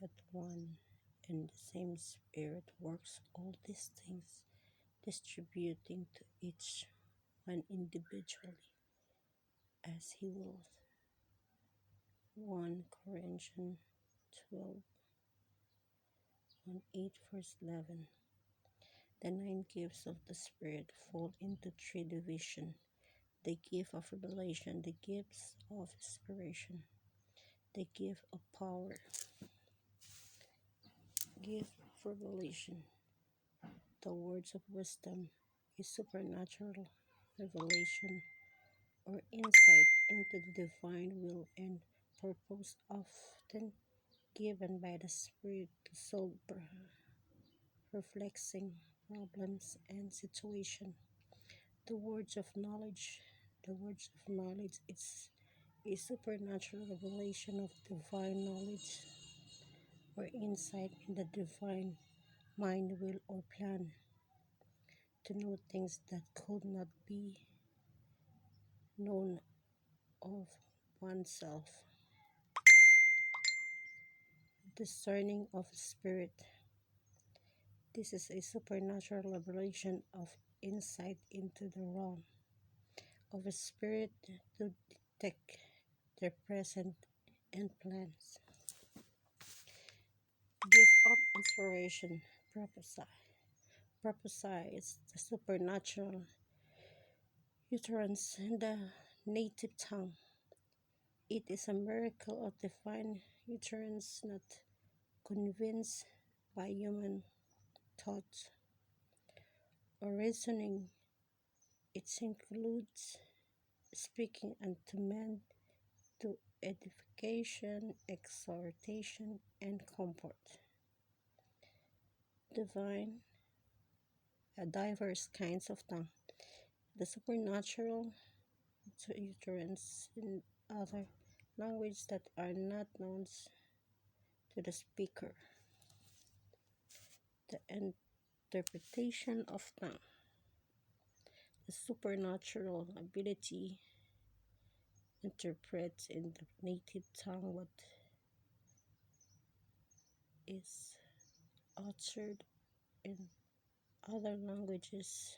but one and the same Spirit works all these things, distributing to each one individually as He wills. 1 Corinthians 12, 8 verse 11. The 9 gifts of the Spirit fall into 3 divisions: the gift of revelation, the gifts of inspiration, the gift of power. Gift of revelation. The words of wisdom is supernatural revelation or insight into the divine will and purpose, often given by the Spirit to solve perplexing problems and situations. The words of knowledge. The words of knowledge is a supernatural revelation of divine knowledge or insight in the divine mind, will, or plan to know things that could not be known of oneself. Discerning of spirit. This is a supernatural revelation of insight into the realm of a spirit to detect their present and plans. Gift of inspiration. Prophesy. Prophesy is the supernatural utterance in the native tongue. It is a miracle of divine utterance, not convinced by human thought or reasoning. It includes speaking unto men to edification, exhortation, and comfort. Divine, diverse kinds of tongue. The supernatural utterance in other languages that are not known to the speaker. The interpretation of tongue. The supernatural ability interprets in the native tongue what is uttered in other languages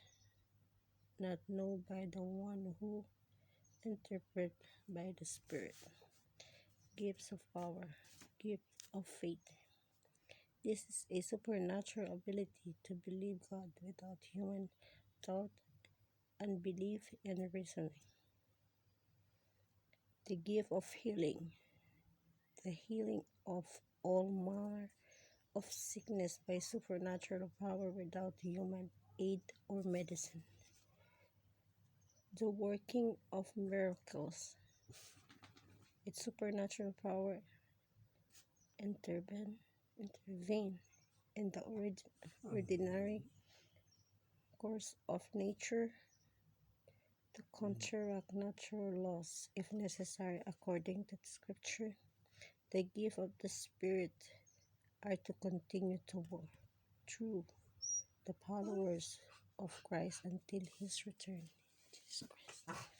not known by the one who interpret by the Spirit. Gifts of power. Gift of faith. This is a supernatural ability to believe God without human thought, unbelief, and reasoning. The gift of healing. The healing of all manner of sickness by supernatural power without human aid or medicine. The working of miracles. Its supernatural power intervene in the ordinary course of nature to counteract natural laws if necessary according to the Scripture. The gift of the Spirit are to continue to work through the followers of Christ until His return. Jesus Christ.